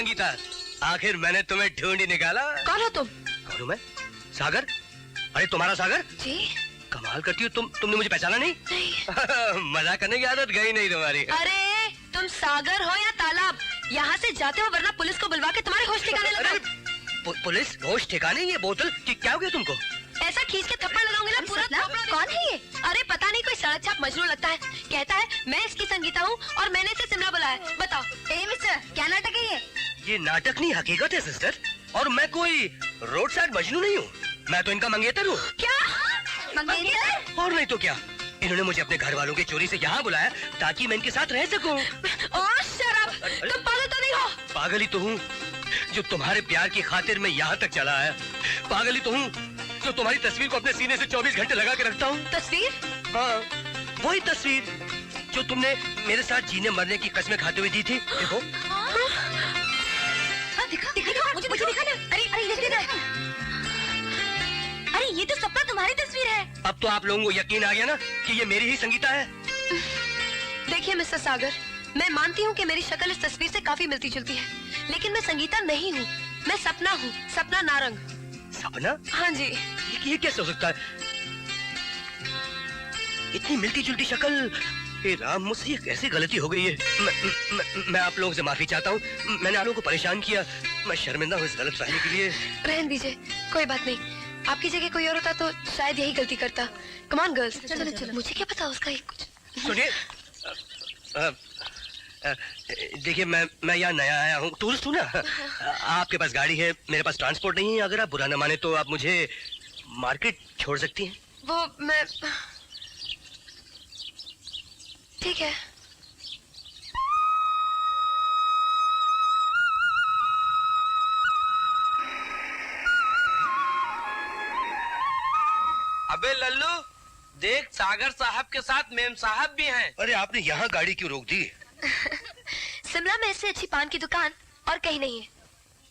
संगीता, आखिर मैंने तुम्हें ढूंढ ही निकाला। कौन हो तुम? कौन हूँ मैं? सागर। अरे तुम्हारा सागर जी। कमाल करती हो तुमने मुझे पहचाना नहीं? नहीं। मजाक करने की आदत गई नहीं तुम्हारी। अरे तुम सागर हो या तालाब, यहाँ से जाते हो वरना पुलिस को बुलवा के तुम्हारे होश ठिकाने लगाऊं। पुलिस होश ठिकाने? ये बोतल क्या हो गया तुमको? ऐसा खींच के थप्पड़ लगाऊंगी ना पूरा। कौन है ये? अरे पता नहीं, कोई सड़क छाप मजनू लगता है। कहता है मैं इसकी संगीता हूँ और मैंने इसे शिमला बुलाया। बताओ। ए मिस्टर, क्या नाटक है ये? ये नाटक नहीं, हकीकत है सिस्टर। और मैं कोई रोड साइड मजनू नहीं हूँ, मैं तो इनका मंगेतर हूँ। क्या मंगेतर? और नहीं तो क्या, इन्होंने मुझे अपने घर वालों की चोरी से यहाँ बुलाया ताकि मैं इनके साथ रह सकूं। ओह शराब, तुम पागल तो नहीं हो? पागल ही तो हूँ, जो तुम्हारे प्यार की खातिर मैं यहाँ तक चला आया। पागल ही तो हूँ, जो तुम्हारी तस्वीर को अपने सीने से 24 घंटे लगा के रखता हूँ। तस्वीर? हाँ, वही तस्वीर जो तुमने मेरे साथ जीने मरने की कसमें खाते हुए दी थी। देखो। दिखा, मुझे दिखा ना। अरे ये देखना। अरे ये तो सपना तुम्हारी तस्वीर है। अब तो आप लोगों को यकीन आ गया ना कि ये मेरी ही संगीता है। देखिए मिस्टर सागर, मैं मानती हूँ कि मेरी शक्ल इस तस्वीर से काफी मिलती जुलती है, लेकिन मैं संगीता नहीं हूँ, मैं सपना हूँ, सपना नारंग। सपना? हाँ जी। ये कैसे हो सकता है? इतनी मिलती जुलती शक्ल। हे राम, मुझसे ये कैसी गलती हो गई है। मैं आप लोगों से माफी चाहता हूँ, मैंने आप लोगों को परेशान किया। मैं शर्मिंदा हूँ इस गलत फहमी के लिए। रहने दीजिए, कोई बात नहीं। आपकी जगह कोई और होता तो शायद यही गलती करता। कम ऑन गर्ल्स, चलो चलो। मुझे क्या पता उसका कुछ। सुनिए, देखिए मैं यहाँ नया आया हूँ, टूरिस्ट हूँ ना। आपके पास गाड़ी है, मेरे पास ट्रांसपोर्ट नहीं है। अगर आप बुरा न माने तो आप मुझे मार्केट छोड़ सकती हैं। वो मैं ठीक है। अबे लल्लू, देख सागर साहब के साथ मेम साहब भी हैं। अरे आपने यहाँ गाड़ी क्यों रोक दी? शिमला में इससे अच्छी पान की दुकान और कहीं नहीं है।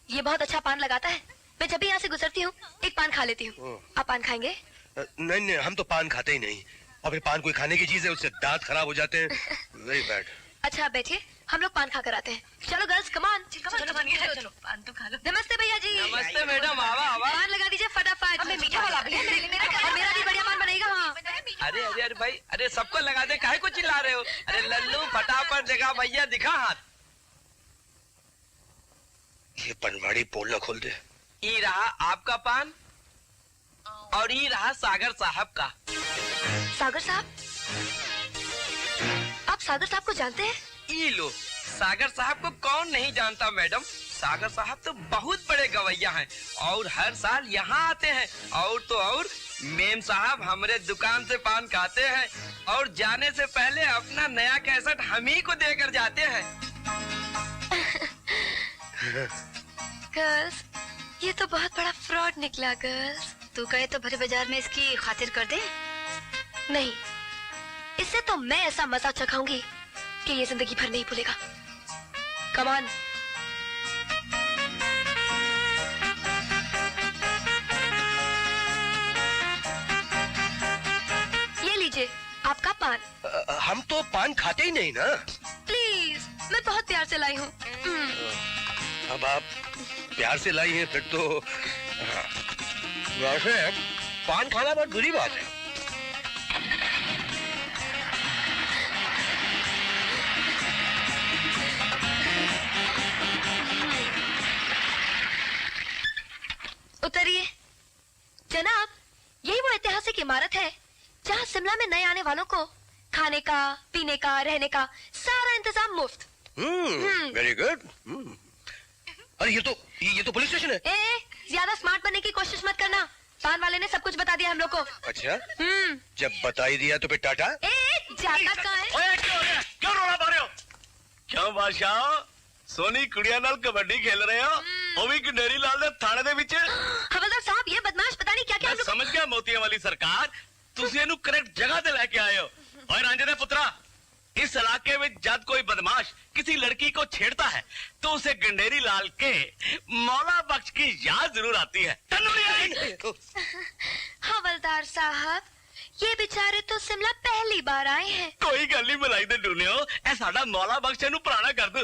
ये बहुत अच्छा पान लगाता है। मैं जब भी यहाँ से गुजरती हूँ एक पान खा लेती हूँ। आप पान खाएंगे? नहीं, हम तो पान खाते ही नहीं। और फिर पान कोई खाने की चीज है, उससे दांत खराब हो जाते हैं। Very bad. अच्छा आप बैठिए, हम लोग पान खा कर आते हैं। चलो गर्ल्स, कम ऑन। चलो पान तो खा लो। नमस्ते भैया जी। नमस्ते मैडम, आवा आवा। पान लगा दीजिए फटाफट। मीठा वाला भी है और मेरा भी बढ़िया पान बनेगा। हाँ। अरे अरे अरे भाई, अरे सबको लगा दे, काहे को चिल्ला रहे हो? अरे लल्लू फटाफट दिखा भैया, दिखा हाथ। ये पनवाड़ी पोल न खोल दे। ये रहा आपका पान और ये रहा सागर साहब का। सागर साहब? आप सागर साहब को जानते हैं? ये लो, सागर साहब को कौन नहीं जानता मैडम। सागर साहब तो बहुत बड़े गवैया हैं और हर साल यहाँ आते हैं। और तो और मेम साहब हमारे दुकान से पान खाते हैं और जाने से पहले अपना नया कैसेट हम ही को देकर जाते हैं। गर्ल्स, ये तो बहुत बड़ा फ्रॉड निकला। गर्ल्स, तू कहे तो भरे बाजार में इसकी खातिर कर दे। नहीं, इससे तो मैं ऐसा मजा चखाऊंगी कि ये जिंदगी भर नहीं भूलेगा। Come on. ये लीजिए आपका पान। हम तो पान खाते ही नहीं ना। प्लीज, मैं बहुत प्यार से लाई हूँ। अब आप प्यार से लाई हैं, फिर तो वैसे पान खाना बहुत बुरी बात है। उतरिए। जनाब, यही वो ऐतिहासिक इमारत है जहाँ शिमला में नए आने वालों को खाने का, पीने का, रहने का सारा इंतजाम मुफ्त। Very good. अरे ये तो पुलिस स्टेशन है। ज्यादा स्मार्ट बनने की कोशिश मत करना। पान वाले ने सब कुछ बता दिया हम लोग को। अच्छा, जब बता ही दिया तो फिर टाटा। जाता कहाँ है? क्यों रोना पा रहे हो? क्यों बादशाह, सोनी कुड़िया नाल कबड्डी खेल रहे हो? वो भी गंडेरी लाल दे थाने दे विच। हवलदार साहब, ये बदमाश पता नहीं क्या क्या। मैं समझ गया मोतिया वाली सरकार, तुसी इन्हू करेक्ट जगह ते लेके आए हो। और रांझे दे पुत्रा, इस इलाके में जब कोई बदमाश किसी लड़की को छेड़ता है तो उसे गंडेरी लाल के मौला बख्श की याद जरूर आती है। हवलदार साहब, ये बेचारे तो शिमला पहली बार आए हैं। कोई गल नहीं, मलाई दे डूने हो। ऐ साडा मौला बख्श इन्हू पुराना कर दो।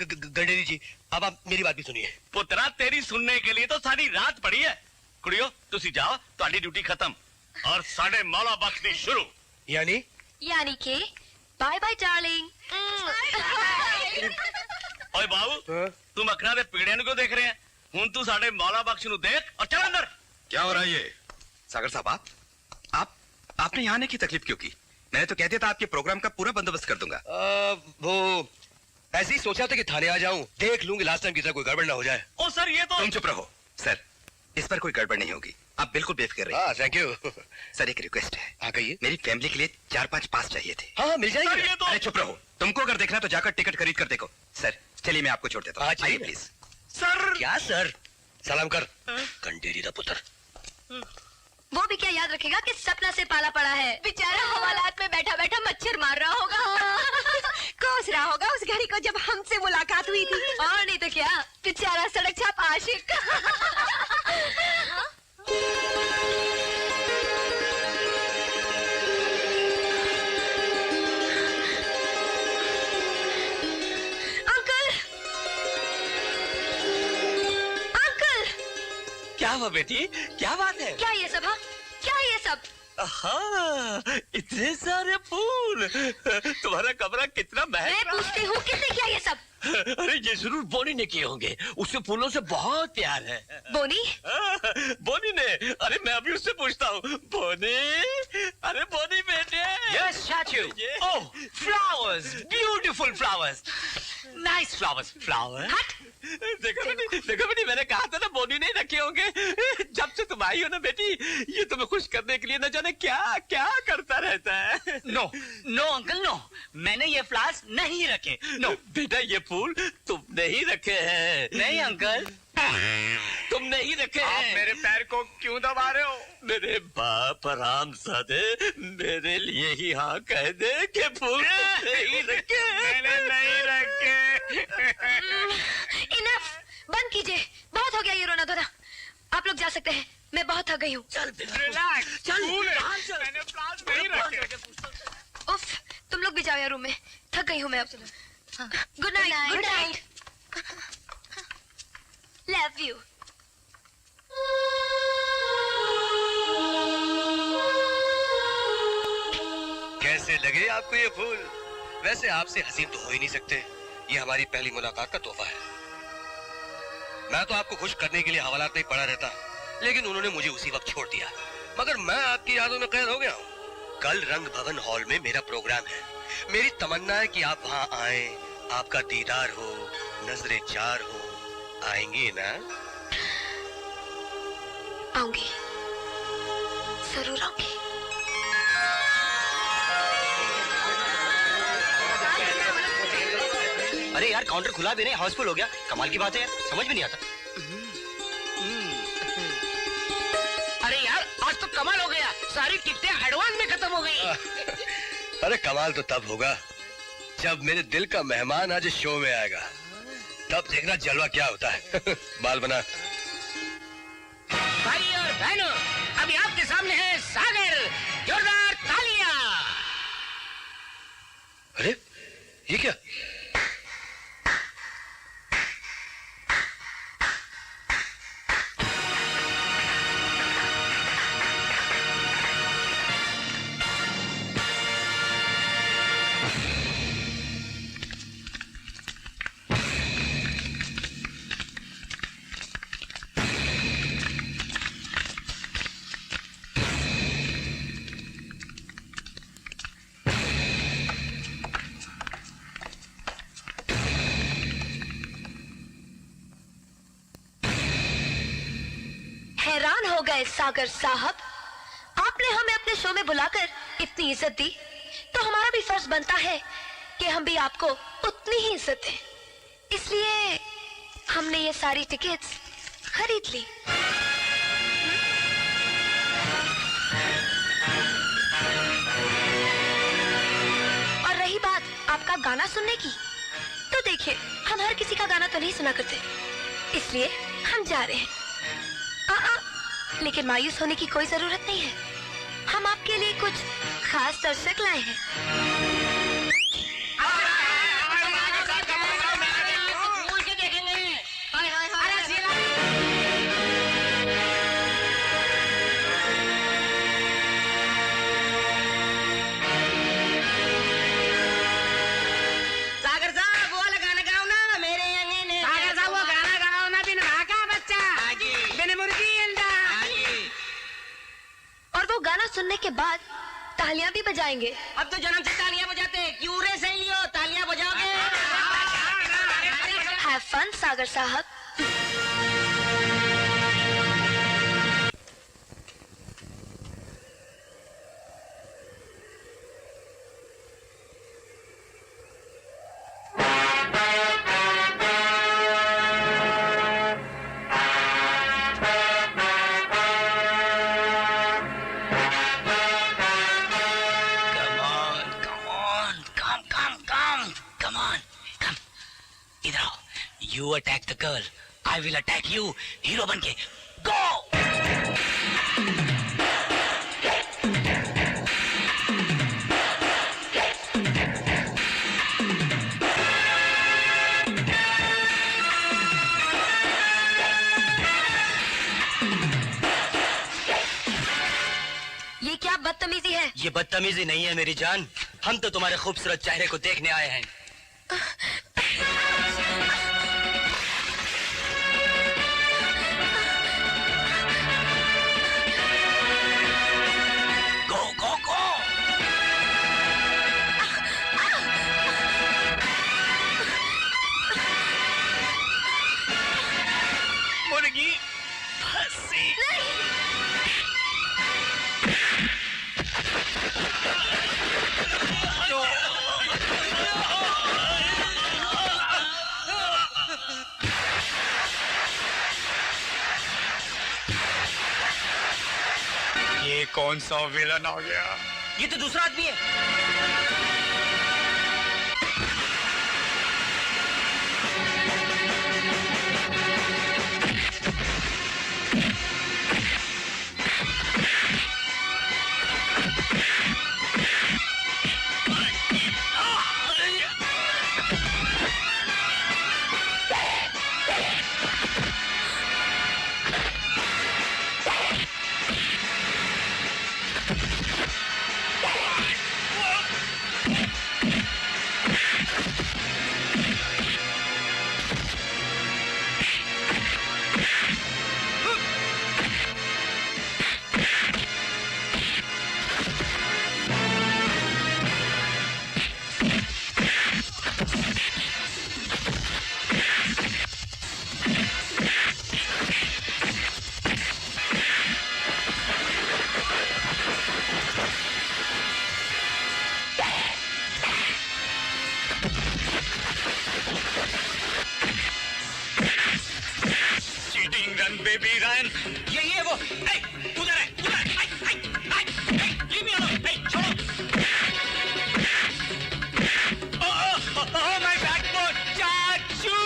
गंडेरी जी, अब आप मेरी बात भी सुनिए। पुत्रा तेरी सुनने के लिए तो सारी रात पड़ी है। कुड़ियो तुसी जाओ, तुम्हारी ड्यूटी खत्म और साढ़े मौला बख्श शुरू। यानी कि बाय बाय डार्लिंग। ओए बाबू, तुम अखना दे पीड़े क्यों देख रहे हैं? हुन तू साढ़े मौला बख्श नु देख और चल अंदर। क्या हो रहा है ये? सागर साहब, आपने यहाँ आने की तकलीफ क्यों की? मैंने तो कह दिया था आपके प्रोग्राम का पूरा बंदोबस्त कर दूंगा। वो ऐसे ही सोचा था कि थाने आ जाऊं, देख लूंगी लास्ट टाइम की तरह कोई गड़बड़ ना हो जाए। ओ सर ये तो। तुम चुप रहो सर, इस पर कोई गड़बड़ नहीं होगी, आप बिल्कुल बेफिक्र रहिए। Thank you. सर एक रिक्वेस्ट है। हाँ कहिए। मेरी फैमिली के लिए 4-5 पास चाहिए थे। हाँ मिल सर जाएगी। ये तो। अरे चुप रहो, तुमको अगर देखना तो जाकर टिकट खरीद कर देखो। सर चलिए मैं आपको छोड़ देता हाँ, हूँ, चलिए। आइए प्लीज। सर क्या सर? सलाम कर गंडेरी दा पुत्र। वो भी क्या याद रखेगा कि सपना से पाला पड़ा है। बेचारा हवालात में बैठा बैठा मच्छर मार रहा होगा। कोस रहा होगा उस घड़ी को जब हमसे मुलाकात हुई थी। और नहीं तो क्या, बेचारा सड़क छाप आशिक। अंकल, अंकल, क्या हुआ बेटी, क्या बात है? क्या ये सब? हाँ क्या ये सब? हाँ, इतने सारे फूल। तुम्हारा कमरा कितना मैं महक पूछती हूँ किसने किया ये सब? अरे ये जरूर बोनी ने किए होंगे, उसे फूलों से बहुत प्यार है। बोनी? बोनी ने? अरे मैं अभी उससे पूछता हूँ। बोनी, अरे बोनी बेटे। यस चाचू। Oh flowers, beautiful flowers, nice flowers. Flower देखो बेटी, मैंने कहा था ना बोनी नहीं रखे होंगे। जब से तुम आई हो ना बेटी, ये तुम्हें खुश करने के लिए न जाने क्या क्या करता रहता है। नो नो अंकल नो, मैंने ये फ्लावर्स नहीं रखे। नो बेटा ये फूल तुमने ही रखे हैं। नहीं अंकल, तुमने ही रखे आप हैं। मेरे पैर को क्यों दबा रहे हो? मेरे बाप आराम सादे, मेरे लिए ही हाँ कह दे कि फूल तुमने ही रखे। मैंने नहीं रखे। इनफ, बंद कीजिए, बहुत हो गया ये रोना धोना। आप लोग जा सकते हैं, मैं बहुत थक गई हूँ। रिलैक्स, चल, मैंने फ्लावर्स नहीं रखे। उफ, तुम लोग भी जाओ यार रूम में, थक गई हूँ मैं अब। Good night. Good night. Love you. कैसे लगे आपको ये फूल? वैसे आपसे हसीन तो हो ही नहीं सकते, ये हमारी पहली मुलाकात का तोहफा है। मैं तो आपको खुश करने के लिए हवालात में पड़ा रहता, लेकिन उन्होंने मुझे उसी वक्त छोड़ दिया। मगर मैं आपकी यादों में कैद हो गया हूँ। कल रंग भवन हॉल में मेरा प्रोग्राम है। मेरी तमन्ना है कि आप वहाँ आए, आपका दीदार हो, नजरे चार हो। आएंगी ना? आऊंगी, जरूर आऊंगी। अरे यार काउंटर खुला भी नहीं, हाउसफुल हो गया। कमाल की बात है यार, समझ में नहीं आता। अरे यार आज तो कमाल हो गया, सारी टिकटें एडवांस में खत्म हो गई। अरे कमाल तो तब होगा जब मेरे दिल का मेहमान आज शो में आएगा, तब देखना जलवा क्या होता है। बाल बना। भाई और बहनों, अभी आपके सामने है सागर। जोरदार तालियां। अरे ये क्या? हैरान हो गए सागर साहब, आपने हमें अपने शो में बुलाकर इतनी इज्जत दी, तो हमारा भी फर्ज बनता है कि हम भी आपको उतनी ही इज्जत दें। इसलिए हमने ये सारी टिकट्स खरीद ली। और रही बात आपका गाना सुनने की, तो देखिए हम हर किसी का गाना तो नहीं सुना करते, इसलिए हम जा रहे हैं। लेकिन मायूस होने की कोई जरूरत नहीं है, हम आपके लिए कुछ खास दर्शक लाए हैं। बाद तालियां भी बजाएंगे। अब तो जन्म से तालियां बजाते हैं, क्यों रे सहेलियों तालियां बजाओगे? हैव फन सागर साहब। You attack the girl, I will attack you. Hero बन के go! ये क्या बदतमीजी है? ये बदतमीजी नहीं है मेरी जान, हम तो तुम्हारे खूबसूरत चेहरे को देखने आए हैं। ये कौन सा विलन आ गया? ये तो दूसरा आदमी है। बेबी रन, ये वो, उधर है, उधर, leave me alone, छोड़ो। Oh my backbone, चाचू!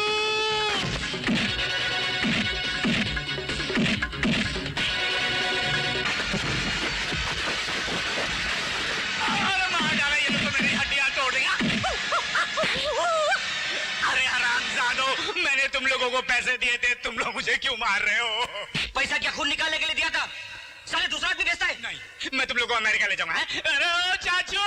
अरे मार डाला, ये तो मेरी हड्डियां तोड़ देगा। अरे हरामजादो, मैंने तुम लोगों को पैसे दिए थे, तुम लोग मुझे क्यों मार रहे हो? पैसा क्या खून निकालने के लिए दिया था? साले दूसरा आदमी बेचता है? नहीं, मैं तुम लोग को अमेरिका ले जाऊंगा। अरे चाचू!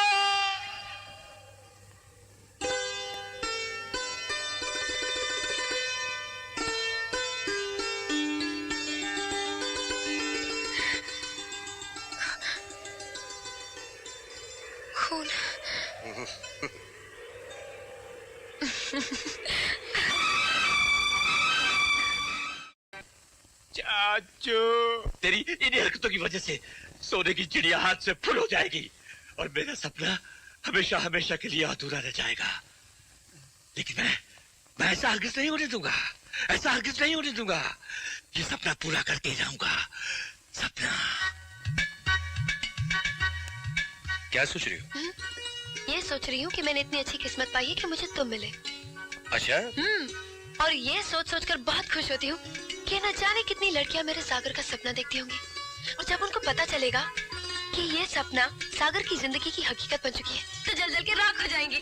खून। चाचू, तेरी इन्हीं हरकतों की वजह से सोने की चिड़िया हाथ से फुल हो जाएगी और मेरा सपना हमेशा हमेशा के लिए अधूरा रह जाएगा। लेकिन मैं ऐसा हरगिज नहीं होने दूंगा, ऐसा हरगिज नहीं होने दूंगा। ये सपना पूरा करके जाऊंगा। सपना। क्या सोच रही हो? ये सोच रही हूँ कि मैंने इतनी अच्छी किस्मत पाई है कि मुझे तुम मिले। अच्छा? और ये सोच सोच कर बहुत खुश होती हूँ कि न जाने कितनी लड़कियां मेरे सागर का सपना देखती होंगी, और जब उनको पता चलेगा कि ये सपना सागर की जिंदगी की हकीकत बन चुकी है, तो जल जल के राख हो जाएंगी।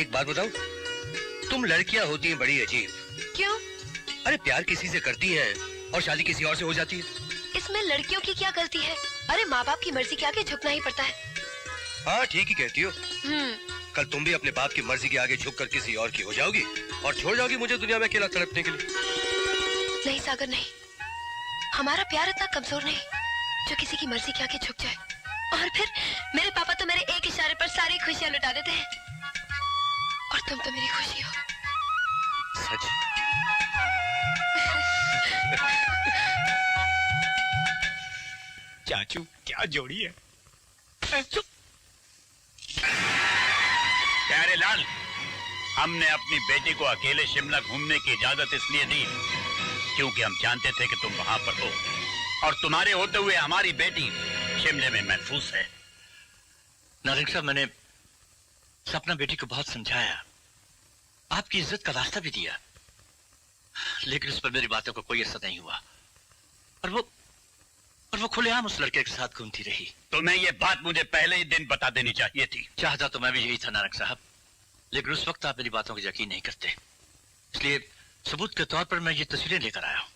एक बात बताऊं, तुम लड़कियां होती हैं बड़ी अजीब। क्यों? अरे प्यार किसी से करती हैं और शादी किसी और से हो जाती है। इसमें लड़कियों की क्या गलती है? अरे माँ बाप की मर्जी के आगे झुकना ही पड़ता है। हाँ ठीक ही कहती हो। कल तुम भी अपने बाप की मर्जी के आगे झुककर किसी और की हो जाओगी और छोड़ जाओगी मुझे दुनिया में अकेला तड़पने के लिए। नहीं सागर नहीं, हमारा प्यार इतना कमजोर नहीं। जो किसी की मर्जी के आगे झुक जाए, और फिर मेरे पापा तो मेरे एक इशारे पर सारी खुशियां लुटा देते हैं, और तुम तो मेरी खुशी हो। सच? चाचू क्या जोड़ी है। प्यारे लाल, हमने अपनी बेटी को अकेले शिमला घूमने की इजाजत इसलिए दी क्योंकि हम जानते थे कि तुम वहां पर हो, और तुम्हारे होते हुए हमारी बेटी शिमले में महफूज है। नारंग साहब, मैंने सपना बेटी को बहुत समझाया, आपकी इज्जत का रास्ता भी दिया, लेकिन उस पर मेरी बातों का कोई असर नहीं हुआ, और वो खुलेआम उस लड़के के साथ घूमती रही। तुम्हें ये बात मुझे पहले ही दिन बता देनी चाहिए थी। चाहता तो मैं भी यही था नारंग साहब, लेकिन उस वक्त आप मेरी बातों को यकीन नहीं करते, इसलिए सबूत के तौर पर मैं ये तस्वीरें लेकर आया हूं।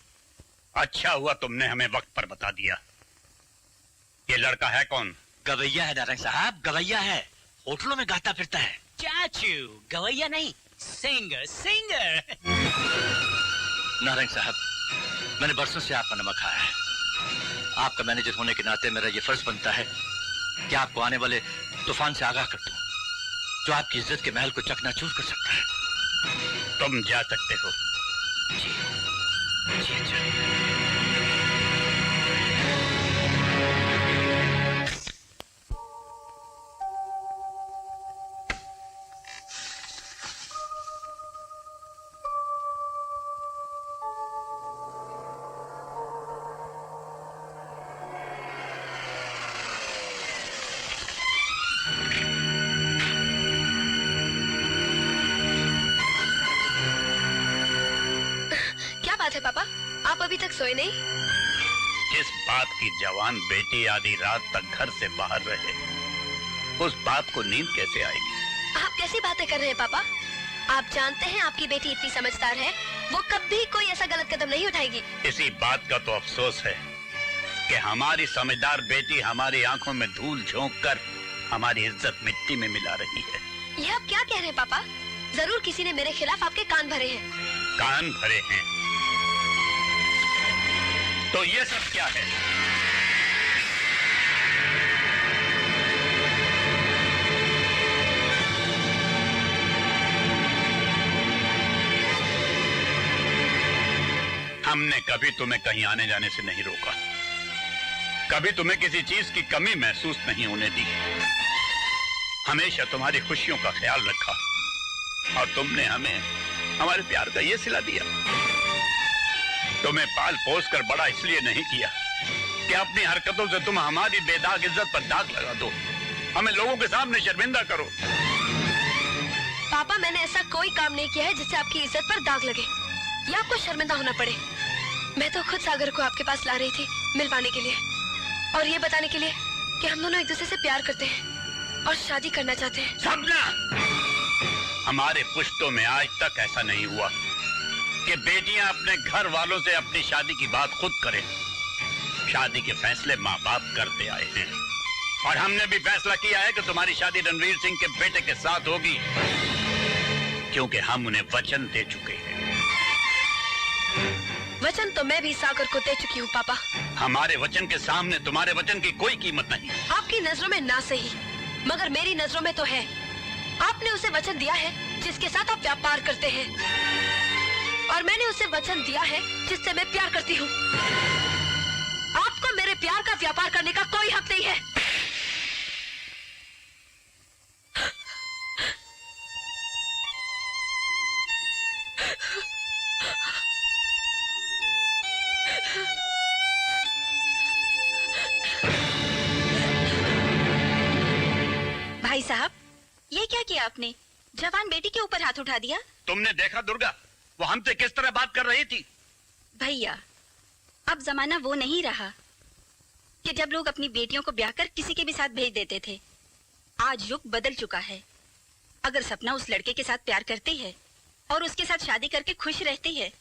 अच्छा हुआ तुमने हमें वक्त पर बता दिया। ये लड़का है कौन? गवैया है नारंग साहब, गवैया है, होटलों में गाता फिरता है। चाचू गवैया नहीं, सिंगर सिंगर। नारंग साहब, मैंने बरसों से आपका नमक खाया है, आपका मैनेजर होने के नाते मेरा ये फर्ज बनता है कि आपको आने वाले तूफान से आगाह कर दूं, जो आपकी इज्जत के महल को चकनाचूर कर सकता है। तुम जा सकते हो। जी जी, अच्छा। पापा, आप अभी तक सोए नहीं? जिस बात की जवान बेटी आधी रात तक घर से बाहर रहे, उस बात को नींद कैसे आएगी? आप कैसी बातें कर रहे हैं पापा? आप जानते हैं आपकी बेटी इतनी समझदार है, वो कभी कोई ऐसा गलत कदम नहीं उठाएगी। इसी बात का तो अफसोस है कि हमारी समझदार बेटी हमारी आंखों में धूल झोंक कर हमारी इज्जत मिट्टी में मिला रही है। ये आप क्या कह रहे हैं पापा? जरूर किसी ने मेरे खिलाफ आपके कान भरे हैं। कान भरे हैं? तो ये सब क्या है? हमने कभी तुम्हें कहीं आने जाने से नहीं रोका, कभी तुम्हें किसी चीज की कमी महसूस नहीं होने दी, हमेशा तुम्हारी खुशियों का ख्याल रखा, और तुमने हमें हमारे प्यार का ये सिला दिया। तुम्हें पाल पोस कर बड़ा इसलिए नहीं किया कि अपनी हरकतों से तुम हमारी बेदाग इज्जत पर दाग लगा दो, हमें लोगों के सामने शर्मिंदा करो। पापा, मैंने ऐसा कोई काम नहीं किया है जिससे आपकी इज्जत पर दाग लगे या आपको शर्मिंदा होना पड़े। मैं तो खुद सागर को आपके पास ला रही थी मिलवाने के लिए, और ये बताने के लिए कि हम दोनों एक दूसरे से प्यार करते हैं और शादी करना चाहते हैं। सपना, हमारे पुश्तों में आज तक ऐसा नहीं हुआ कि बेटियां अपने घर वालों से अपनी शादी की बात खुद करें। शादी के फैसले माँ बाप करते आए हैं, और हमने भी फैसला किया है कि तुम्हारी शादी रणवीर सिंह के बेटे के साथ होगी, क्योंकि हम उन्हें वचन दे चुके हैं। वचन तो मैं भी सागर को दे चुकी हूँ पापा। हमारे वचन के सामने तुम्हारे वचन की कोई कीमत नहीं। आपकी नजरों में ना सही, मगर मेरी नजरों में तो है। आपने उसे वचन दिया है जिसके साथ आप व्यापार करते हैं, और मैंने उसे वचन दिया है जिससे मैं प्यार करती हूँ। आपको मेरे प्यार का व्यापार करने का कोई हक नहीं है। भाई साहब, ये क्या किया आपने? जवान बेटी के ऊपर हाथ उठा दिया। तुमने देखा दुर्गा, वो हमसे किस तरह बात कर रही थी? भैया, अब जमाना वो नहीं रहा कि जब लोग अपनी बेटियों को ब्याह कर किसी के भी साथ भेज देते थे। आज युग बदल चुका है। अगर सपना उस लड़के के साथ प्यार करती है और उसके साथ शादी करके खुश रहती है,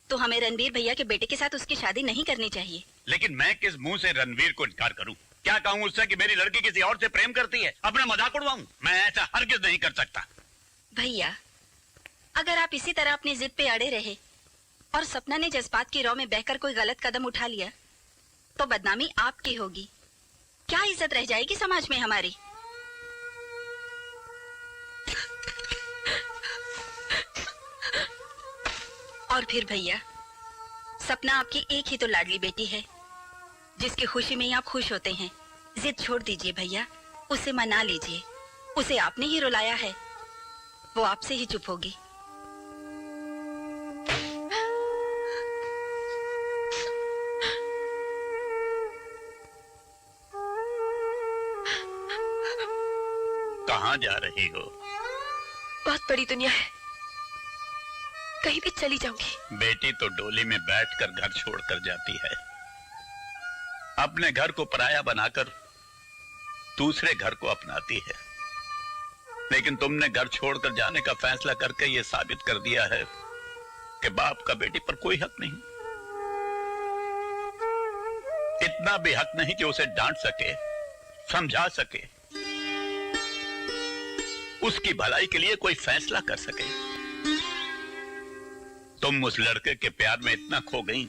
तो हमें रणवीर भैया के बेटे के साथ उसकी शादी नहीं करनी चाहिए। लेकिन मैं किस मुंह से रणवीर को इनकार करूं? क्या कहूं उससे कि मेरी लड़की किसी और से प्रेम करती है? अपना मजाक उड़वाऊं? मैं ऐसा हरगिज नहीं कर सकता। भैया, अगर आप इसी तरह अपनी जिद पे अड़े रहे और सपना ने जज्बात की रौ में बहकर कोई गलत कदम उठा लिया, तो बदनामी आपकी होगी। क्या इज्जत रह जाएगी समाज में हमारी? और फिर भैया, सपना आपकी एक ही तो लाडली बेटी है, जिसकी खुशी में ही आप खुश होते हैं। जिद छोड़ दीजिए भैया, उसे मना लीजिए। उसे आपने ही रुलाया है, वो आपसे ही चुप होगी। कहाँ जा रही हो? बहुत बड़ी दुनिया है, कहीं भी चली जाऊंगी। बेटी तो डोली में बैठकर घर छोड़कर जाती है, अपने घर को पराया बनाकर दूसरे घर को अपनाती है। लेकिन तुमने घर छोड़कर जाने का फैसला करके यह साबित कर दिया है कि बाप का बेटी पर कोई हक नहीं। इतना भी हक नहीं कि उसे डांट सके, समझा सके, उसकी भलाई के लिए कोई फैसला कर सके। तुम उस लड़के के प्यार में इतना खो गई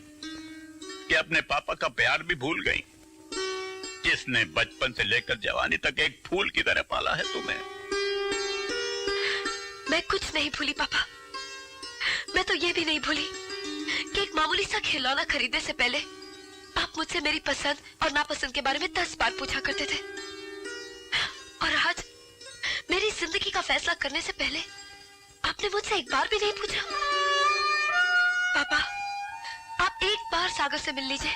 कि अपने पापा का प्यार भी भूल गई, जिसने बचपन से लेकर जवानी तक एक फूल की तरह पाला है तुम्हें। मैं कुछ नहीं भूली पापा। मैं तो ये भी नहीं भूली कि एक मामूली सा खिलौना खरीदने से पहले आप मुझसे मेरी पसंद और नापसंद के बारे में 10 बार पूछा करते थे। और आज मेरी जिंदगी का फैसला करने से पहले आपने मुझसे एक बार भी नहीं पूछा। पापा, आप एक बार सागर से मिल लीजिए,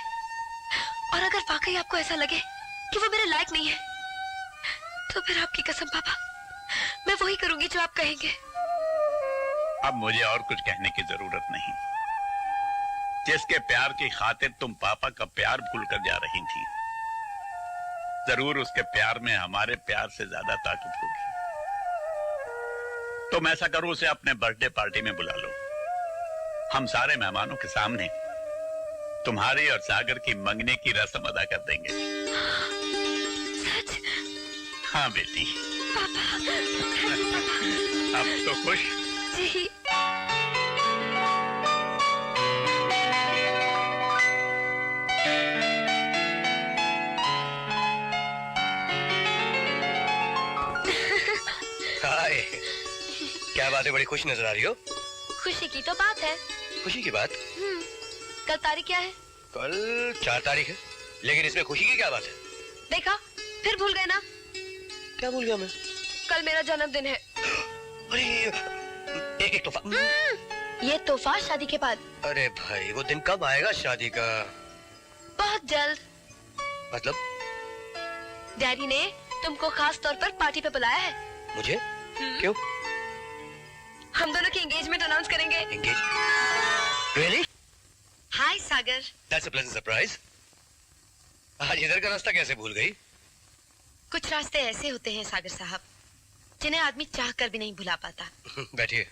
और अगर वाकई आपको ऐसा लगे कि वो मेरे लायक नहीं है, तो फिर आपकी कसम पापा, मैं वही करूंगी जो आप कहेंगे। अब मुझे और कुछ कहने की जरूरत नहीं। जिसके प्यार की खातिर तुम पापा का प्यार भूलकर जा रही थी, जरूर उसके प्यार में हमारे प्यार से ज्यादा ताकत होगी। तुम ऐसा करो, उसे अपने बर्थडे पार्टी में बुला लो। हम सारे मेहमानों के सामने तुम्हारी और सागर की मंगनी की रस्म अदा कर देंगे। सच? हाँ बेटी। पापा। अब तो खुश? जी। हाय, क्या बात है, बड़ी खुश नजर आ रही हो। खुशी की तो बात है। खुशी की बात? कल तारीख क्या है? कल 4 तारीख है, लेकिन इसमें खुशी की क्या बात है? देखा, फिर भूल गए ना। क्या भूल गया मैं? कल मेरा जन्मदिन है। अरे एक तोहफा। ये तोहफा शादी के बाद। अरे भाई, वो दिन कब आएगा शादी का? बहुत जल्द। मतलब? डैडी ने तुमको खास तौर पर पार्टी पे बुलाया है। मुझे? क्यों? हम दोनों की एंगेजमेंट अनाउंस करेंगे। Engage? Really? Hi Sagar. That's a pleasant surprise. आज इधर का रास्ता कैसे भूल गई? कुछ रास्ते ऐसे होते हैं सागर साहब, जिन्हें आदमी चाह कर भी नहीं भुला पाता। बैठिए।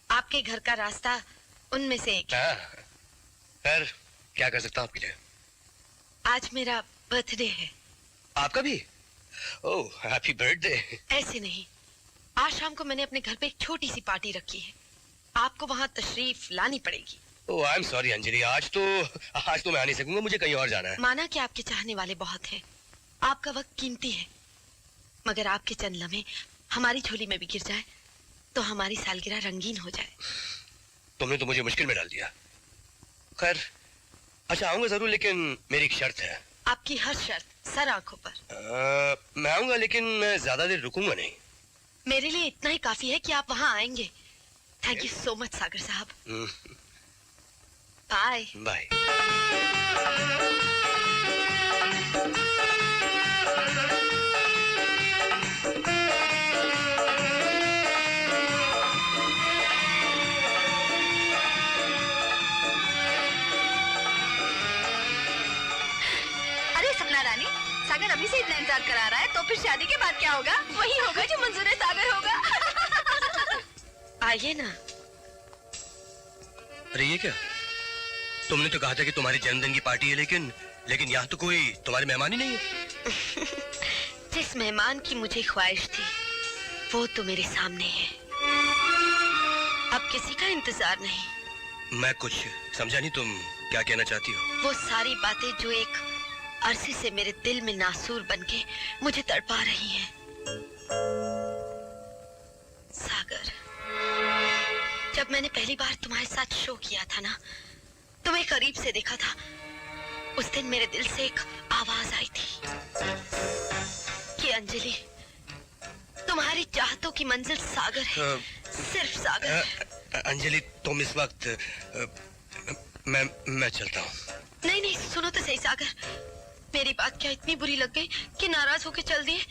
आपके घर का रास्ता उनमें से एक है। खैर, क्या कर सकता हूँ आपके लिए? आज मेरा बर्थडे है। आपका भी? ओह, हैप्पी बर्थडे। ऐसे नहीं, आज शाम को मैंने अपने घर पे एक छोटी सी पार्टी रखी है, आपको वहाँ तशरीफ लानी पड़ेगी। ओह, आई एम सॉरी अंजलि, आज तो मैं आ नहीं सकूंगा, मुझे कहीं और जाना है। माना कि आपके चाहने वाले बहुत हैं, आपका वक्त कीमती है, मगर आपके चंद लम्हे हमारी झोली में भी गिर जाए तो हमारी सालगिरह रंगीन हो जाए। तुमने तो मुझे मुश्किल में डाल दिया। खैर, अच्छा आऊंगा जरूर, लेकिन मेरी एक शर्त है। आपकी हर शर्त सर आंखों पर। मैं आऊंगा, लेकिन मैं ज्यादा देर रुकूंगा नहीं। मेरे लिए इतना ही काफी है कि आप वहाँ आएंगे। Thank you so much Sagar साहब। Bye bye. अरे सपना रानी, सागर अभी से इतना इंतजार करा रहा है, तो फिर शादी के बाद क्या होगा? वही होगा जो मंजूर सागर होगा। आइए ना। अरे ये क्या? तुमने तो कहा था कि तुम्हारे जन्मदिन की पार्टी है, लेकिन यहाँ तो कोई तुम्हारे मेहमान ही नहीं है। जिस मेहमान की मुझे ख्वाहिश थी वो तो मेरे सामने है, अब किसी का इंतजार नहीं। मैं कुछ समझा नहीं, तुम क्या कहना चाहती हो? वो सारी बातें जो एक अरसे से मेरे दिल में नासूर बनके मुझे तड़पा रही हैं। सागर, जब मैंने पहली बार तुम्हारे साथ शो किया था ना, तुम्हें करीब से देखा था, उस दिन मेरे दिल से एक आवाज आई थी कि अंजलि, तुम्हारी चाहतों की मंजिल सागर है, सिर्फ सागर। अंजलि, तुम इस वक्त मैं चलता हूँ। नहीं नहीं, सुनो तो सही सागर, मेरी बात क्या इतनी बुरी लग गई कि नाराज होकर चल दिए?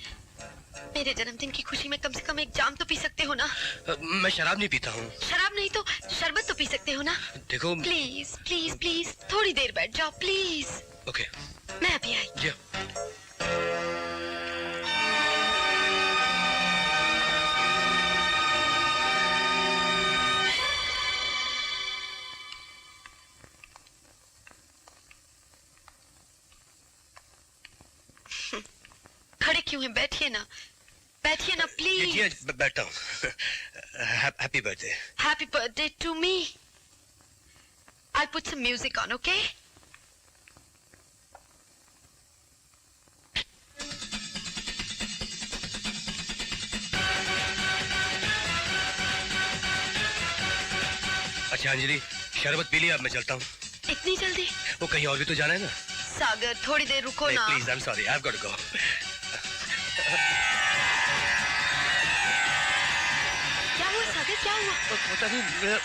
मेरे जन्मदिन की खुशी में कम से कम एक जाम तो पी सकते हो ना? मैं शराब नहीं पीता हूँ। शराब नहीं तो शरबत तो पी सकते हो ना? देखो, प्लीज प्लीज प्लीज थोड़ी देर बैठ जाओ प्लीज। ओके, मैं अभी आई। जी। खड़े क्यों हैं? बैठिए ना, बैठिए ना प्लीज। जी, बैठता हूँ। Happy birthday. Happy birthday to me. I put some music on, okay? अच्छा अंजलि, शरबत पी लिया, अब मैं चलता हूँ। इतनी जल्दी? वो कहीं और भी तो जाना है ना। सागर, थोड़ी देर रुको ना। Please, I am sorry, I have got to go. क्या हुआ सागर, क्या हुआ? पता नहीं, मेरा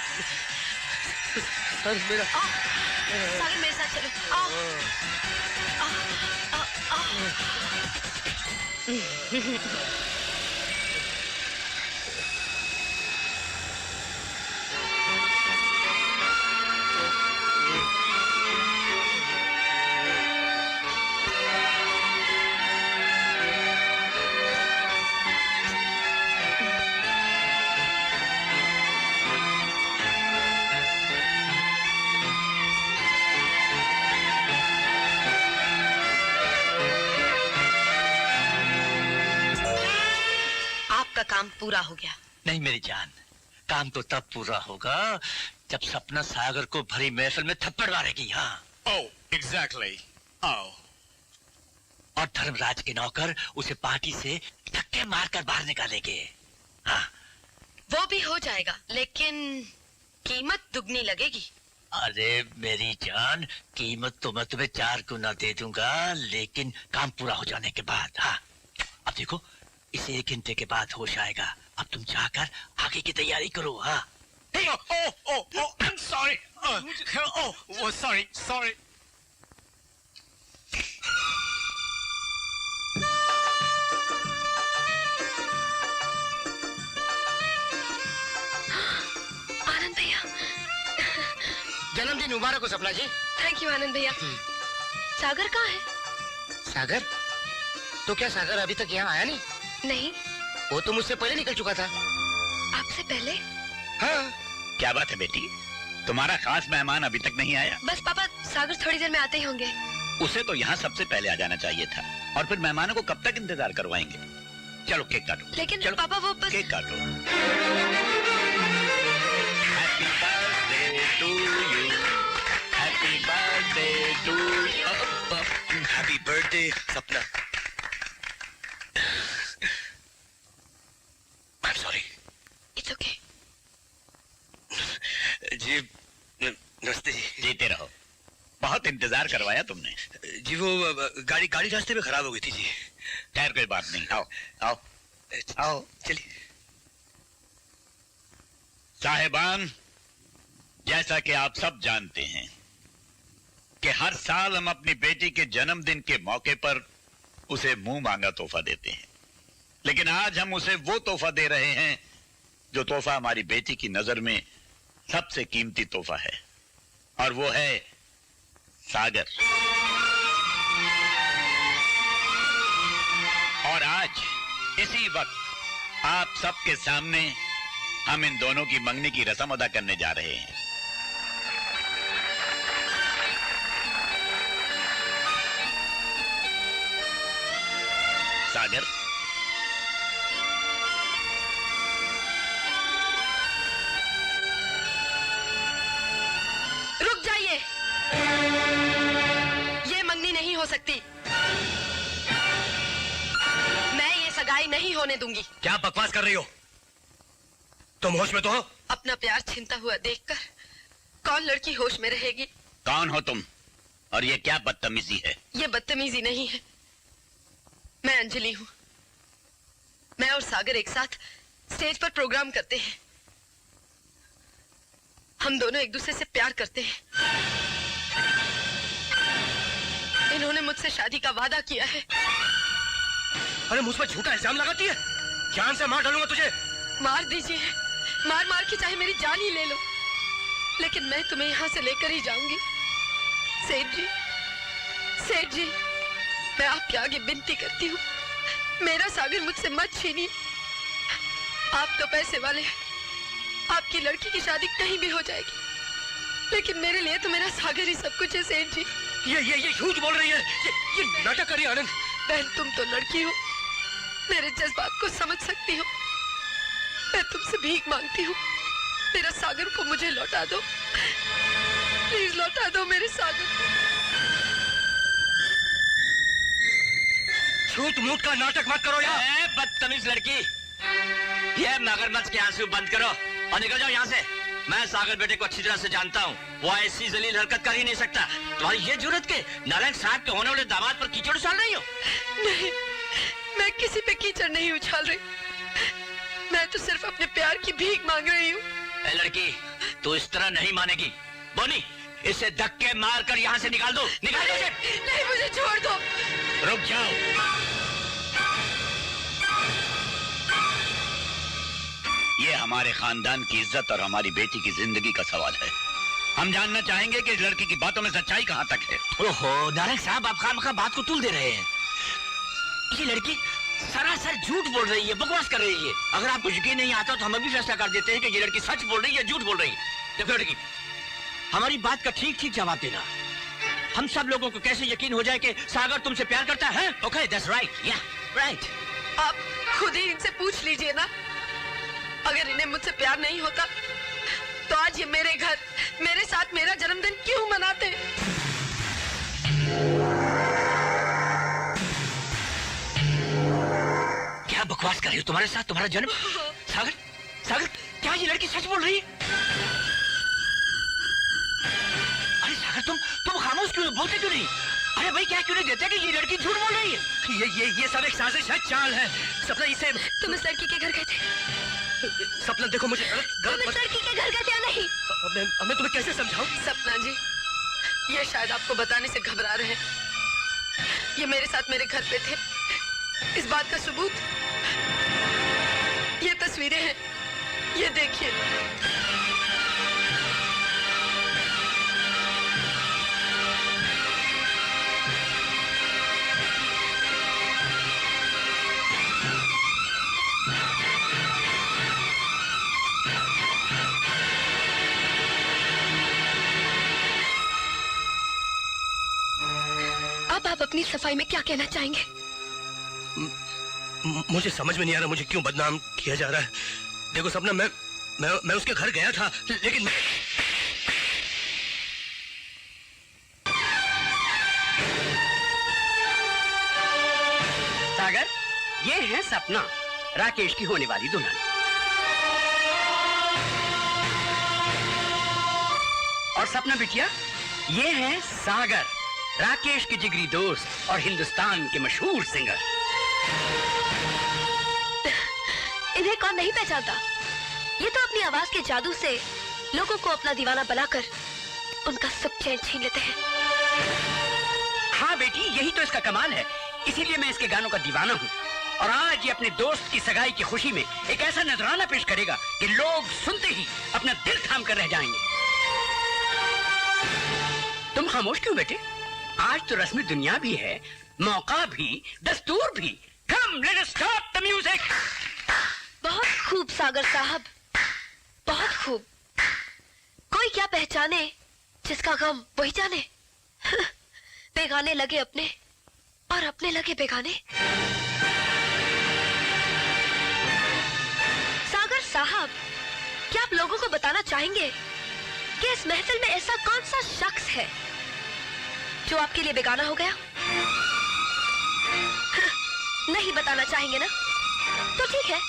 सागर मेरे साथ चलो। आओ। काम पूरा हो गया। नहीं मेरी जान, काम तो तब पूरा होगा जब सपना सागर को भरी महफिल में थप्पड़ मारेगी। हाँ, ओह एग्जैक्टली। और धर्मराज के नौकर उसे पार्टी से धक्के मारकर बाहर निकालेंगे। हाँ, वो भी हो जाएगा, लेकिन कीमत दुगनी लगेगी। अरे मेरी जान, कीमत तो मैं तुम्हें 4 गुना दे दूंगा, लेकिन काम पूरा हो जाने के बाद। हाँ, अब देखो, इसे 1 घंटे के बाद होश आएगा। अब तुम जाकर आगे की तैयारी करो। हाँ। I'm sorry. Sorry. आनंद भैया। जन्मदिन मुबारक हो सपना जी। थैंक यू आनंद भैया। सागर कहाँ है? सागर? तो क्या सागर अभी तक यहाँ आया नहीं? नहीं। वो तो मुझसे पहले निकल चुका था। आपसे पहले? हाँ। क्या बात है बेटी, तुम्हारा खास मेहमान अभी तक नहीं आया? बस पापा, सागर थोड़ी देर में आते ही होंगे। उसे तो यहाँ सबसे पहले आ जाना चाहिए था, और फिर मेहमानों को कब तक इंतजार करवाएंगे? चलो केक काटो। लेकिन चलो, पापा वो बस... केक काटो। Happy birthday to you, happy birthday to you. Happy birthday Sapna. I am sorry. It's okay. जी नमस्ते जी। जीते रहो, बहुत इंतजार करवाया तुमने। जी वो गाड़ी रास्ते में खराब हो गई थी जी। खैर कोई बात नहीं, आओ आओ आओ चलिए। साहिबान, जैसा कि आप सब जानते हैं कि हर साल हम अपनी बेटी के जन्मदिन के मौके पर उसे मुंह मांगा तोहफा देते हैं, लेकिन आज हम उसे वो तोहफा दे रहे हैं जो तोहफा हमारी बेटी की नजर में सबसे कीमती तोहफा है, और वो है सागर। और आज इसी वक्त आप सबके सामने हम इन दोनों की मंगनी की रस्म अदा करने जा रहे हैं। सागर, रुक जाइए। ये मंगनी नहीं हो सकती। सगाई नहीं होने दूंगी। क्या बकवास कर रही हो? तुम होश में तो हो? अपना प्यार छीनता हुआ देखकर कौन लड़की होश में रहेगी? कौन हो तुम और ये क्या बदतमीजी है? ये बदतमीजी नहीं है, मैं अंजलि हूँ। मैं और सागर एक साथ स्टेज पर प्रोग्राम करते हैं। हम दोनों एक दूसरे से प्यार करते हैं। इन्होंने मुझसे शादी का वादा किया है। अरे मुझ पर झूठा इल्जाम लगाती है। जान से मार डालूंगा तुझे। मार दीजिए, मार मार के चाहे मेरी जान ही ले लो, लेकिन मैं तुम्हें यहाँ से लेकर ही जाऊंगी। सेठ जी, सेठ जी, मैं आपके आगे विनती करती हूँ, मेरा सागर मुझसे मत छीनिए। आप तो पैसे वाले हैं, आपकी लड़की की शादी कहीं भी हो जाएगी, लेकिन मेरे लिए तो मेरा सागर ही सब कुछ है। सेठ जी, ये झूठ बोल रही है। ये नाटक कर रही है आनंद। बहन, तुम तो लड़की हो, मेरे जज्बात को समझ सकती हो। मैं तुमसे भीख मांगती हूँ, मेरा सागर को मुझे लौटा दो। प्लीज लौटा दो मेरे सागर को। झूठ मूठ का नाटक मत करो यार। बदतमीज लड़की, ये मगरमच्छ के आंसू बंद करो और निकल जाओ यहाँ से। मैं सागर बेटे को अच्छी तरह से जानता हूँ, वो ऐसी जलील हरकत कर ही नहीं सकता। तुम्हारी ये जरूरत के नारायण साहब के होने वाले दामाद पर कीचड़ उछाल रही हो? नहीं, मैं किसी पे कीचड़ नहीं उछाल रही, मैं तो सिर्फ अपने प्यार की भीख मांग रही हूँ। लड़की, तू इस तरह नहीं मानेगी। बोनी, इसे धक्के मार कर यहाँ से निकाल दो। निकाल दो इसे। नहीं, मुझे छोड़ दो। रुक जाओ। ये हमारे खानदान की इज्जत और हमारी बेटी की जिंदगी का सवाल है। हम जानना चाहेंगे कि इस लड़की की बातों में सच्चाई कहाँ तक है। ओहो नारायण साहब, आप खामखा बात को तुल दे रहे हैं। ये लड़की सरासर झूठ बोल रही है, बकवास कर रही है। अगर आपको यकीन नहीं आता तो हम अभी फैसला कर देते हैं कि ये लड़की सच बोल रही है या झूठ बोल रही है। देखो लड़की, हमारी बात का ठीक ठीक जवाब देना। हम सब लोगों को कैसे यकीन हो जाए कि सागर तुमसे प्यार करता है? ओके, दैट्स राइट, या राइट। आप खुद ही इनसे पूछ लीजिए ना। अगर इन्हें मुझसे प्यार नहीं होता तो आज ये मेरे घर, मेरे साथ मेरा जन्मदिन क्यों मनाते? क्या बकवास कर रही हो? तुम्हारे साथ तुम्हारा जन्म? सागर, सागर, क्या ये लड़की सच बोल रही है? अरे सागर, तुम खामोश क्यों, बोलते क्यों नहीं? अरे भाई, क्या क्यों नहीं देते कि ये लड़की झूठ बोल रही है? ये सब एक साजिश है, चाल है। सपना, इसे तुम इस लड़की के घर गए थे? सपना देखो, मुझे तुम इस लड़की के घर गए थे या नहीं? मैं तुम्हें कैसे समझाऊं? सपना जी, ये शायद आपको बताने से घबरा रहे हैं। ये मेरे साथ मेरे घर पे थे। इस बात का सबूत ये तस्वीरें हैं, ये देखिए। अब आप अपनी सफाई में क्या कहना चाहेंगे? मुझे समझ में नहीं आ रहा मुझे क्यों बदनाम किया जा रहा है। देखो सपना, मैं उसके घर गया था, लेकिन सागर, ये है सपना, राकेश की होने वाली दुल्हन। और सपना बिटिया, ये है सागर, राकेश के जिगरी दोस्त और हिंदुस्तान के मशहूर सिंगर। इन्हें कौन नहीं पहचानता? ये तो अपनी आवाज के जादू से लोगों को अपना दीवाना बनाकर उनका सुख चैन छीन लेते हैं। हाँ बेटी, यही तो इसका कमाल है, इसीलिए मैं इसके गानों का दीवाना हूँ। और आज ये अपने दोस्त की सगाई की खुशी में एक ऐसा नजराना पेश करेगा कि लोग सुनते ही अपना दिल थाम कर रह जाएंगे। तुम खामोश क्यों बेटे? आज तो रस्मी दुनिया भी है, मौका भी, दस्तूर भी। Come, let us start the music. बहुत खूब सागर साहब, बहुत खूब। कोई क्या पहचाने जिसका गम वही जाने। बेगाने लगे अपने और अपने लगे बेगाने। सागर साहब, क्या आप लोगों को बताना चाहेंगे कि इस महफिल में ऐसा कौन सा शख्स है जो आपके लिए बेगाना हो गया? नहीं बताना चाहेंगे ना? तो ठीक है,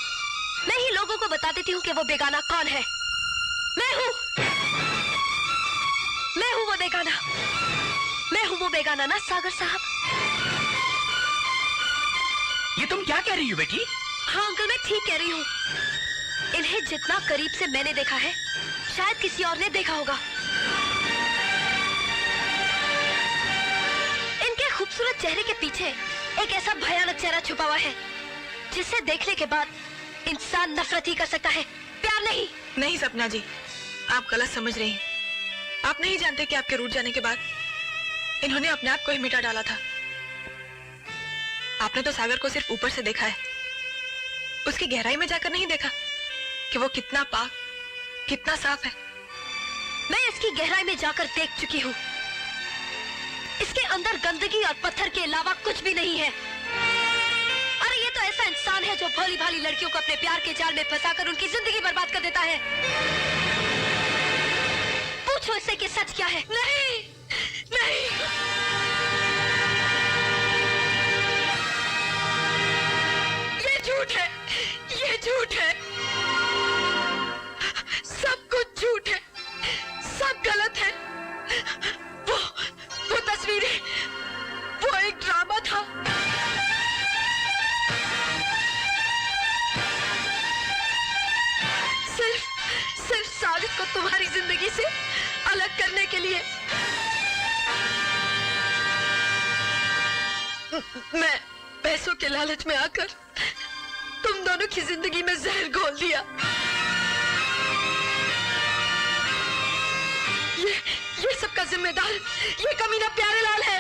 मैं ही लोगों को बता देती हूँ कि वो बेगाना कौन है। मैं हूँ वो बेगाना। मैं हूँ वो बेगाना ना सागर साहब। ये तुम क्या कह रही हो बेटी? हाँ अंकल, मैं ठीक कह रही हूँ। इन्हें जितना करीब से मैंने देखा है, शायद किसी और ने देखा होगा। इनके खूबसूरत चेहरे के पीछे एक ऐसा भयानक चेहरा छुपा हुआ है जिसे देखने के बाद इंसान नफरत ही कर सकता है, प्यार नहीं। नहीं सपना जी, आप गलत समझ रही हैं। आप नहीं जानते कि आपके रूठ जाने के बाद इन्होंने अपने आप को ही मिटा डाला था। आपने तो सागर को सिर्फ ऊपर से देखा है, उसकी गहराई में जाकर नहीं देखा कि वो कितना पाक, कितना साफ है। मैं इसकी गहराई में जाकर देख चुकी हूँ। इसके अंदर गंदगी और पत्थर के अलावा कुछ भी नहीं है। अरे ये तो ऐसा इंसान है जो भोली भाली लड़कियों को अपने प्यार के जाल में फंसाकर उनकी जिंदगी बर्बाद कर देता है। पूछो इससे कि सच क्या है। नहीं, नहीं। ये झूठ है, ये झूठ है। सब कुछ झूठ है, सब गलत है। वो तस्वीरें, वो एक ड्रामा था। सिर्फ सागर को तुम्हारी जिंदगी से अलग करने के लिए। मैं पैसों के लालच में आकर तुम दोनों की जिंदगी में जहर घोल दिया। ये सबका जिम्मेदार ये कमीना प्यारेलाल है।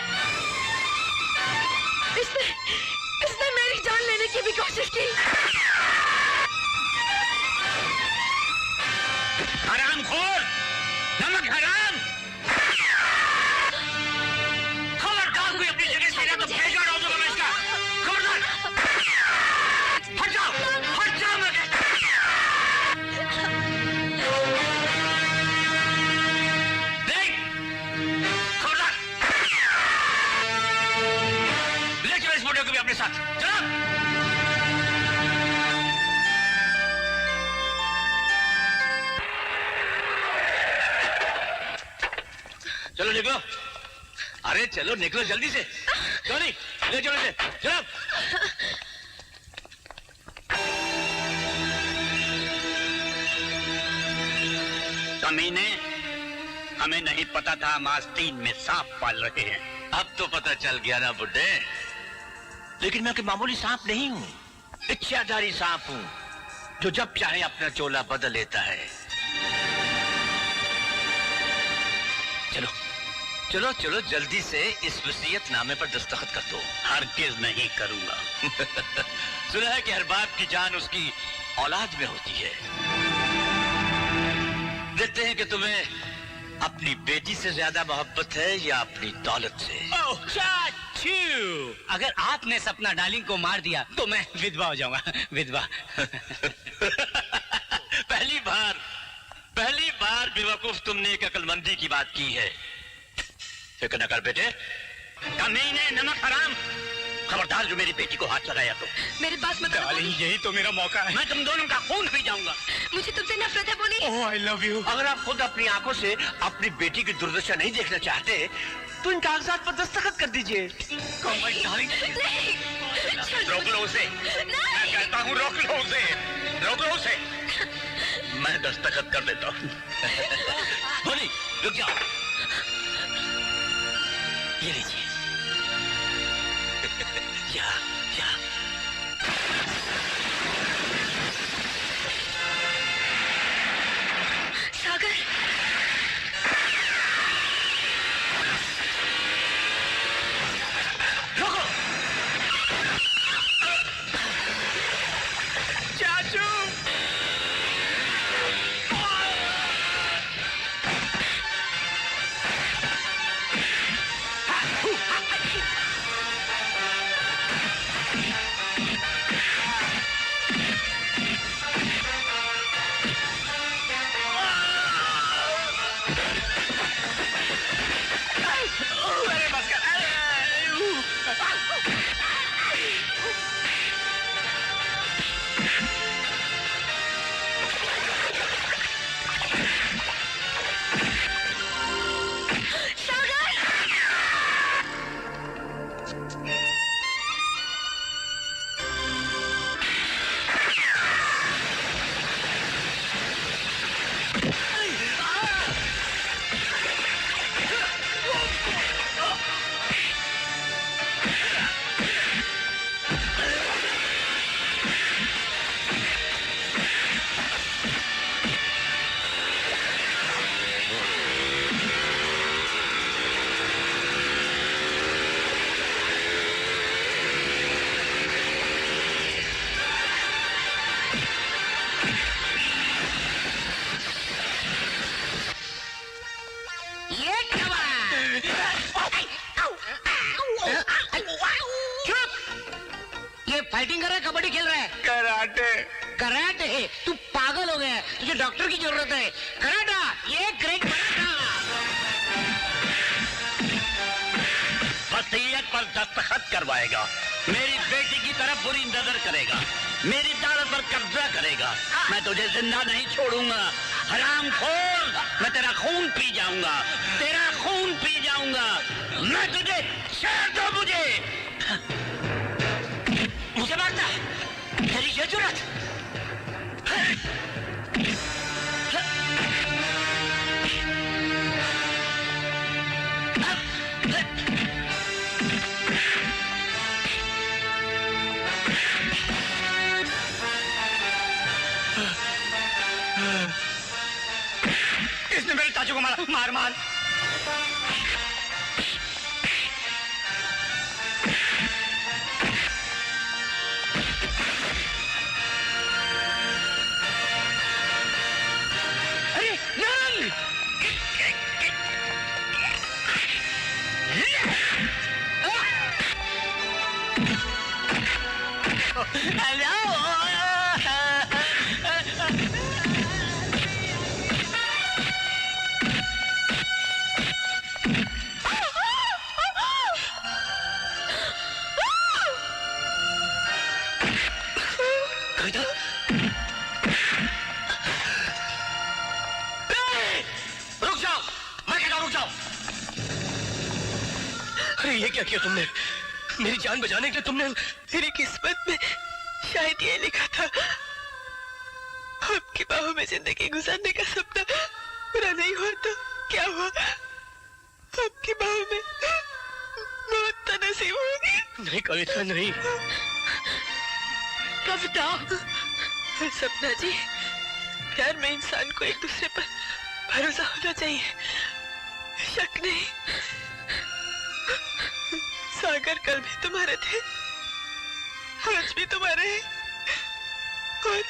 इसने मेरी जान लेने की भी कोशिश की। हरामखोर, नमक हराम। खबरदार कोई अपनी जगह से तो भेजा डाल दूंगा मैं इसका। खबरदार, हट जाओ मैं देख, खबरदार। ले चलो इस मोटे को भी अपने साथ। चलो। चलो निकलो। अरे चलो निकलो जल्दी से। टोनी ले चलो इसे, चलो। कमीने, हमें नहीं पता था हम आस्तीन में सांप पाल रहे हैं। अब तो पता चल गया ना बुड्ढे। लेकिन मैं कोई मामूली सांप नहीं हूँ, इच्छाधारी सांप हूँ जो जब चाहे अपना चोला बदल लेता है। चलो चलो चलो जल्दी से इस वसीयतनामे पर दस्तखत कर दो। हरगिज नहीं करूंगा। सुना है कि हर बाप की जान उसकी औलाद में होती है। देखते हैं कि तुम्हें अपनी बेटी से ज्यादा मोहब्बत है या अपनी दौलत से। ओह चाचू, अगर आपने सपना डार्लिंग को मार दिया तो मैं विधवा हो जाऊंगा। विधवा। पहली बार बेवकूफ तुमने एक अक्लमंदी की बात की है। फिक्र न कर बेटे। कमीने, नमक हराम, खबरदार जो मेरी बेटी को हाथ लगाया तो। मेरी बात मत करो। यही तो मेरा मौका है। मैं तुम दोनों का खून पी जाऊंगा। मुझे तुमसे नफरत है बोनी। ओह आई लव यू। अगर आप खुद अपनी आंखों से अपनी बेटी की दुर्दशा नहीं देखना चाहते तो इन कागजात पर दस्तखत कर दीजिए। रोक लो उसे। मैं कहता हूँ रोक लो उसे, रोक लो उसे। मैं दस्तखत कर देता हूँ। बोली रुक जाओ। ये लीजिए। या सागर, रुको। चाचू। डॉक्टर की जरूरत है। कराटा, ये ग्रेट कराटा। वसीयत पर दस्तखत करवाएगा, मेरी बेटी की तरफ बुरी नजर करेगा, मेरी दौलत पर कब्जा करेगा। मैं तुझे जिंदा नहीं छोड़ूंगा। हरामखोर, मैं तेरा खून पी जाऊंगा, तेरा खून पी जाऊंगा। मैं तुझे शहर दो मुझे मारता तेरी ये जरूरत। इसने मेरे चाचू को मारा। मार मार। अरे नन! रुक जाओ, मैं कहता हूं रुक जाओ। अरे ये क्या किया तुमने? मेरी जान बचाने के लिए तुमने। मेरी किस्मत में शायद ये लिखा था, आपकी बाहों में जिंदगी गुजारने का सपना पूरा नहीं हुआ तो क्या हुआ? आपकी बाहों में मौत तो नसीब होगी। नहीं कविता, नहीं। कविता, सपना जी, प्यार में इंसान को एक दूसरे पर भरोसा होना चाहिए, शक नहीं। सागर कल भी तुम्हारे थे, आज भी तुम्हारे हैं, और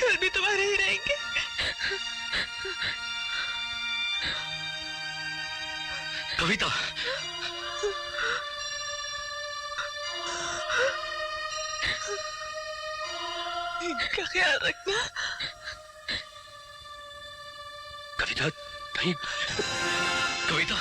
कल भी तुम्हारे ही रहेंगे। कविता, इनका ख्याल रखना। कविता, नहीं, कविता।